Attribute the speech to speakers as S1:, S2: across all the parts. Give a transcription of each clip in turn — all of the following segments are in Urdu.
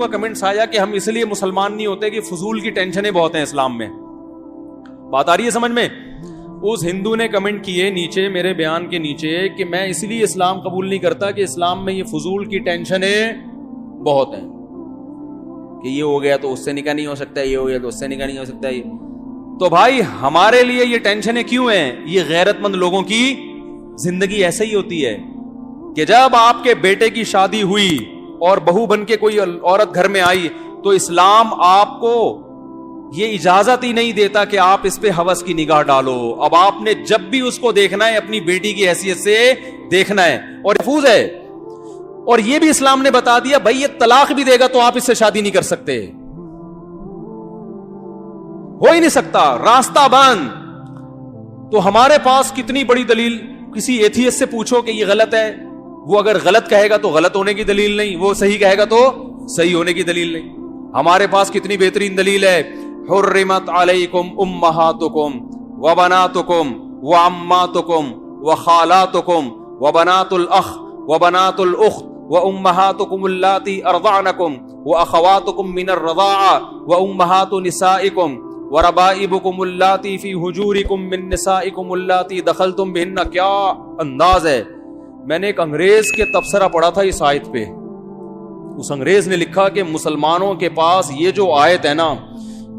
S1: کا کمنٹس آیا کہ ہم اس لیے مسلمان نہیں ہوتے کہ فضول کی ٹینشنیں بہت ہیں اسلام میں. بات آ رہی ہے سمجھ میں؟ اس ہندو نے کمنٹ کیے نیچے میرے بیان کے نیچے کہ میں اس لیے اسلام قبول نہیں کرتا کہ اسلام میں یہ فضول کی ٹینشنیں بہت ہیں, کہ یہ ہو گیا تو اس سے نکاح نہیں ہو سکتا, یہ ہو گیا تو اس سے نکاح نہیں ہو سکتا. تو بھائی ہمارے لیے یہ ٹینشنیں کیوں ہیں؟ یہ غیرت مند لوگوں کی زندگی ایسے ہی ہوتی ہے کہ جب آپ کے بیٹے کی شادی ہوئی اور بہو بن کے کوئی عورت گھر میں آئی تو اسلام آپ کو یہ اجازت ہی نہیں دیتا کہ آپ اس پہ ہوس کی نگاہ ڈالو. اب آپ نے جب بھی اس کو دیکھنا ہے اپنی بیٹی کی حیثیت سے دیکھنا ہے, اور محفوظ ہے. اور یہ بھی اسلام نے بتا دیا بھائی یہ طلاق بھی دے گا تو آپ اس سے شادی نہیں کر سکتے, ہو ہی نہیں سکتا, راستہ بند. تو ہمارے پاس کتنی بڑی دلیل, کسی ایتھیسٹ سے پوچھو کہ یہ غلط ہے, وہ اگر غلط کہے گا تو غلط ہونے کی دلیل نہیں, وہ صحیح کہے گا تو صحیح ہونے کی دلیل نہیں. ہمارے پاس کتنی بہترین دلیل ہے, حرمت علیکم امہاتکم وبناتکم وعماتکم وخالاتکم وبنات الاخ وبنات الاخت وامہاتکم اللاتی ارضعنکم واخواتکم من الرضاعہ وامہات نسائکم وربائبکم اللاتی فی حجورکم من نسائکم اللاتی دخلتم بہن. کیا انداز ہے. میں نے ایک انگریز کے تبصرہ پڑھا تھا اس آیت پہ. اس انگریز نے لکھا کہ مسلمانوں کے پاس یہ جو آیت ہے نا,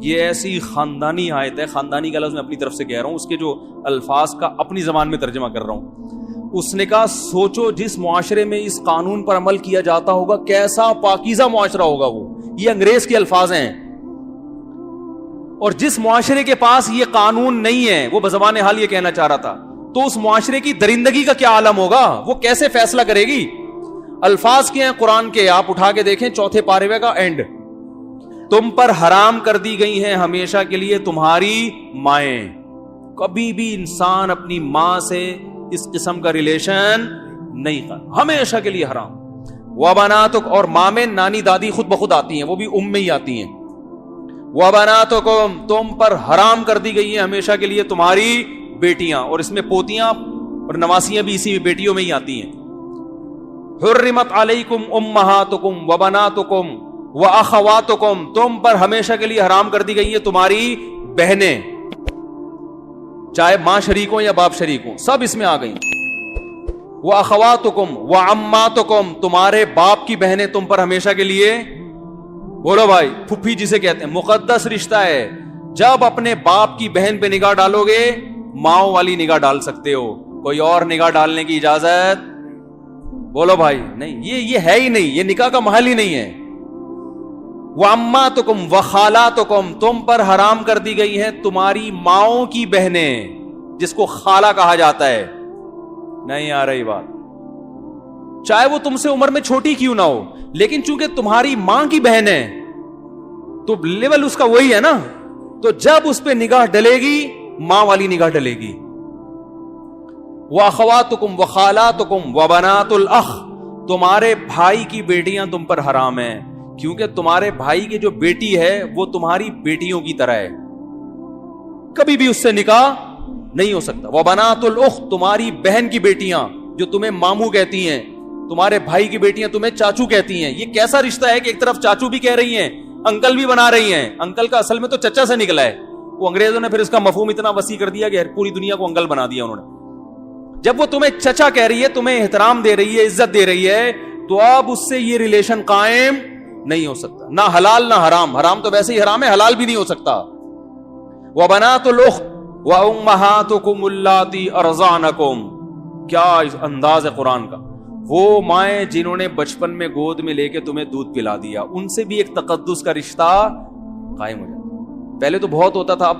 S1: یہ ایسی خاندانی آیت ہے, خاندانی کا لفظ میں اپنی طرف سے کہہ رہا ہوں, اس کے جو الفاظ کا اپنی زبان میں ترجمہ کر رہا ہوں. اس نے کہا سوچو جس معاشرے میں اس قانون پر عمل کیا جاتا ہوگا کیسا پاکیزہ معاشرہ ہوگا وہ. یہ انگریز کے الفاظ ہیں. اور جس معاشرے کے پاس یہ قانون نہیں ہے, وہ بزبان حال یہ کہنا چاہ رہا تھا, تو اس معاشرے کی درندگی کا کیا عالم ہوگا, وہ کیسے فیصلہ کرے گی. الفاظ کیا ہیں قرآن کے, آپ اٹھا کے دیکھیں چوتھے پارے کا اینڈ. تم پر حرام کر دی گئی ہیں ہمیشہ کے لیے تمہاری مائیں. کبھی بھی انسان اپنی ماں سے اس قسم کا ریلیشن نہیں کر, ہمیشہ کے لیے حرام. وبناتک, اور ماں میں نانی دادی خود بخود آتی ہیں, وہ بھی ام میں ہی آتی ہیں. وبناتکم, تم پر حرام کر دی گئی ہیں ہمیشہ کے لیے تمہاری بیٹیاں, اور اس میں پوتیاں اور نواسیاں بھی اسی بیٹیوں میں ہی آتی ہیں. حرمت علیکم امہاتکم وبناتکم واخواتکم, تم پر ہمیشہ کے لیے حرام کر دی گئی ہیں تمہاری بہنیں, چاہے ماں شریک ہوں یا باپ شریک ہوں, سب اس میں آ گئی. واخواتکم وعماتکم, تمہارے باپ کی بہنیں تم پر ہمیشہ کے لیے, بولو بھائی, پھپھی جسے کہتے ہیں, مقدس رشتہ ہے. جب اپنے باپ کی بہن پہ نگاہ ڈالو گے ماؤں والی نگاہ ڈال سکتے ہو, کوئی اور نگاہ ڈالنے کی اجازت, بولو بھائی, نہیں. یہ ہے ہی نہیں, یہ نکاح کا محل ہی نہیں ہے. وَأَمَّاتُكُمْ وَخَالَاتُكُمْ, تم پر حرام کر دی گئی ہیں تمہاری ماؤں کی بہنیں, جس کو خالہ کہا جاتا ہے. نہیں آ رہی بات, چاہے وہ تم سے عمر میں چھوٹی کیوں نہ ہو, لیکن چونکہ تمہاری ماں کی بہن ہے تو لیول اس کا وہی ہے نا, تو جب اس پہ نگاہ ڈلے گی ماں والی نگاہ ڈلے گی. وَأَخَوَاتُكُمْ وَخَالَاتُكُمْ وَبَنَاتُ الْأَخِ, تمہارے بھائی کی بیٹیاں تم پر حرام ہیں, کیونکہ تمہارے بھائی کی جو بیٹی ہے وہ تمہاری بیٹیوں کی طرح ہے, کبھی بھی اس سے نکاح نہیں ہو سکتا. وَبَنَاتُ الْأُخْتِ, تمہاری بہن کی بیٹیاں جو تمہیں ماموں کہتی ہیں, تمہارے بھائی کی بیٹیاں تمہیں چاچو کہتی ہیں. یہ کیسا رشتہ ہے کہ ایک طرف چاچو بھی کہہ رہی ہیں, انکل بھی بنا رہی ہیں. انکل کا اصل میں تو چچا سے نکلا ہے, وہ انگریزوں نے پھر اس کا مفہوم اتنا وسیع کر دیا کہ پوری دنیا کو انکل بنا دیا انہوں نے. جب وہ تمہیں چچا کہہ رہی ہے, تمہیں احترام دے رہی ہے, عزت دے رہی ہے, تو اب اس سے یہ ریلیشن قائم نہیں ہو سکتا, نہ حلال نہ حرام. حرام تو ویسے ہی حرام ہے, حلال بھی نہیں ہو سکتا. وَبَنَاتُ الْأُخْتِ وَأُمَّهَاتُكُمُ اللَّاتِي أَرْضَعْنَكُمْ, کیا انداز ہے قرآن کا. وہ مائیں جنہوں نے بچپن میں گود میں لے کے تمہیں دودھ پلا دیا, ان سے بھی ایک تقدس کا رشتہ قائم ہو جاتا. پہلے تو بہت ہوتا تھا, اب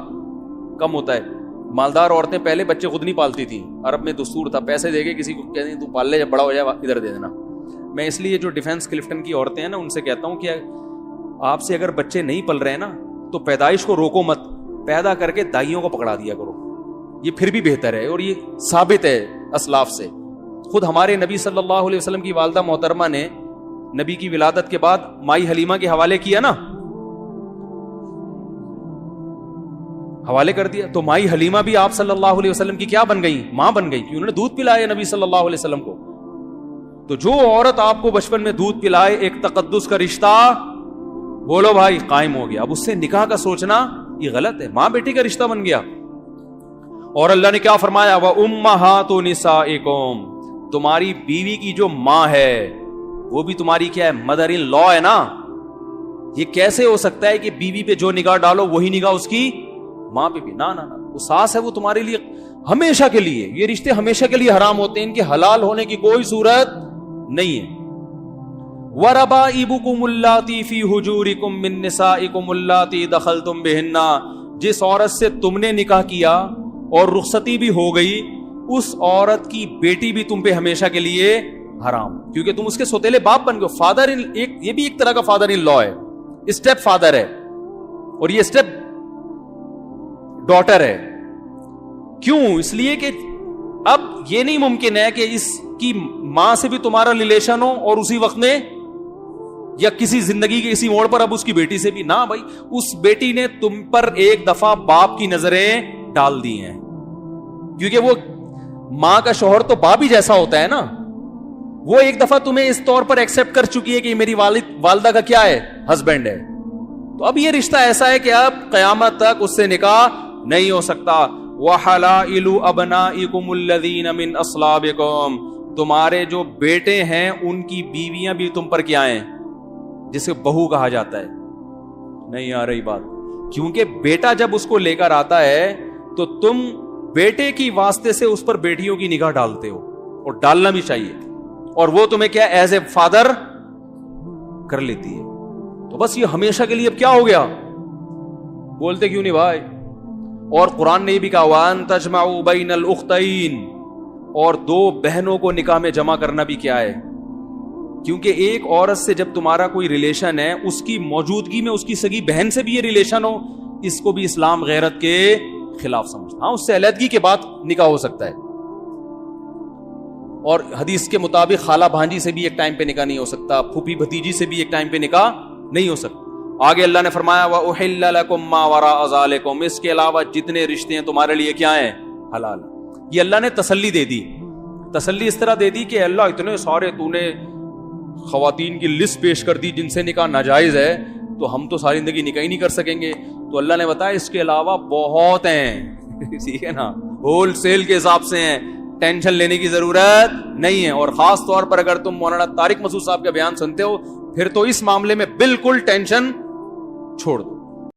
S1: کم ہوتا ہے. مالدار عورتیں پہلے بچے خود نہیں پالتی تھیں, عرب میں دستور تھا, پیسے دے کے کسی کو کہتے ہیں تو پال لے, جب بڑا ہو جائے ادھر دے دینا. میں اس لیے جو ڈیفینس کلفٹن کی عورتیں ہیں نا, ان سے کہتا ہوں کہ آپ سے اگر بچے نہیں پل رہے ہیں نا تو پیدائش کو روکو مت, پیدا کر کے دائیوں کو پکڑا دیا کرو, یہ پھر بھی بہتر ہے. اور یہ ثابت ہے اسلاف سے. خود ہمارے نبی صلی اللہ علیہ وسلم کی والدہ محترمہ نے نبی کی ولادت کے بعد مائی حلیمہ کے حوالے کیا نا, حوالے کر دیا, تو مائی حلیمہ بھی آپ صلی اللہ علیہ وسلم کی کیا بن گئی, ماں بن گئی, کہ انہوں نے دودھ پلایا نبی صلی اللہ علیہ وسلم کو. تو جو عورت آپ کو بچپن میں دودھ پلائے, ایک تقدس کا رشتہ بولو بھائی قائم ہو گیا. اب اس سے نکاح کا سوچنا یہ غلط ہے. ماں بیٹی کا رشتہ بن گیا. اور اللہ نے کیا فرمایا؟ وَأُمَّهَاتُ نِسَائِكُمْ, تمہاری بیوی کی جو ماں ہے وہ بھی تمہاری کیا ہے؟ مدر ان لا ہے نا. یہ کیسے ہو سکتا ہے کہ بیوی پہ جو نگاہ ڈالو وہی نگاہ اس کی ماں پہ بھی؟ نہ نہ نہ, وہ ساس ہے, وہ تمہارے لیے ہمیشہ کے لیے, یہ رشتے ہمیشہ کے لیے حرام ہوتے ہیں, ان کے حلال ہونے کی کوئی صورت نہیں ہے. وَرَبَائِبُكُمُ اللَّاتِي فِي حُجُورِكُم مِّن نِّسَائِكُمُ اللَّاتِي دَخَلْتُم بِهِنَّ, جس عورت سے تم نے نکاح کیا اور رخصتی بھی ہو گئی, اس عورت کی بیٹی بھی تم پہ ہمیشہ کے لیے حرام, کیونکہ تم اس کے سوتیلے باپ بن گئے. فادر ان, یہ بھی ایک طرح کا فادر ان لا ہے, اسٹیپ فادر ہے, اور یہ اسٹیپ ڈاٹر ہے. کیوں؟ اس لیے کہ اب یہ نہیں ممکن ہے کہ اس کی ماں سے بھی تمہارا ریلیشن ہو اور اسی وقت میں یا کسی زندگی کے کسی موڑ پر اب اس کی بیٹی سے بھی نہ. بھائی اس بیٹی نے تم پر ایک دفعہ باپ کی نظریں ڈال دی ہیں, کیونکہ وہ ماں کا شوہر تو باپ ہی جیسا ہوتا ہے نا. وہ ایک دفعہ تمہیں اس طور پر ایکسپٹ کر چکی ہے کہ میری والدہ کا کیا ہے؟ ہسبینڈ ہے. تو اب یہ رشتہ ایسا ہے کہ اب قیامت تک اس سے نکاح نہیں ہو سکتا. وَحَلَائِلُ أَبْنَائِكُمُ الَّذِينَ مِنْ أَصْلَابِكُمْ, تمہارے جو بیٹے ہیں ان کی بیویاں بھی تم پر کیا ہیں؟ جسے بہو کہا جاتا ہے. نہیں آ رہی بات؟ کیونکہ بیٹا جب اس کو لے کر آتا ہے تو تم بیٹے کی واسطے سے اس پر بیٹیوں کی نگاہ ڈالتے ہو, اور ڈالنا بھی چاہیے, اور وہ تمہیں کیا ایز اے فادر کر لیتی ہے. تو بس یہ ہمیشہ کے لیے اب کیا ہو گیا؟ بولتے کیوں نہیں بھائی؟ اور قرآن نے یہ بھی کہا وَأَن تَجْمَعُوا بَيْنَ الْأُخْتَيْنِ, اور دو بہنوں کو نکاح میں جمع کرنا بھی کیا ہے؟ کیونکہ ایک عورت سے جب تمہارا کوئی ریلیشن ہے, اس کی موجودگی میں اس کی سگی بہن سے بھی یہ ریلیشن ہو, اس کو بھی اسلام غیرت کے خلاف سمجھتا. ہاں اس سے علیحدگی کے بعد نکاح ہو سکتا ہے, اور حدیث کے مطابق خالہ بھانجی سے بھی ایک ٹائم پہ نکاح نہیں ہو سکتا, پھوپھی بھتیجی سے بھی ایک ٹائم پہ نکاح نہیں ہو سکتا. آگے اللہ نے فرمایا وَأُحِلَّ لَكُم مَّا وَرَاءَ ذَلِكُمْ, اس کے علاوہ جتنے رشتے ہیں تمہارے لیے کیا ہیں؟ حلال. یہ اللہ نے تسلی دے دی. تسلی اس طرح دے دی کہ اللہ اتنے سارے تو نے خواتین کی لسٹ پیش کر دی جن سے نکاح ناجائز ہے, تو ہم تو ساری زندگی نکاح ہی نہیں کر سکیں گے. تو اللہ نے بتایا اس کے علاوہ بہت ہیں, ٹھیک ہے نا, ہول سیل کے حساب سے ہیں, ٹینشن لینے کی ضرورت نہیں ہے. اور خاص طور پر اگر تم مولانا طارق مسعود صاحب کا بیان سنتے ہو پھر تو اس معاملے میں بالکل ٹینشن چھوڑ دو.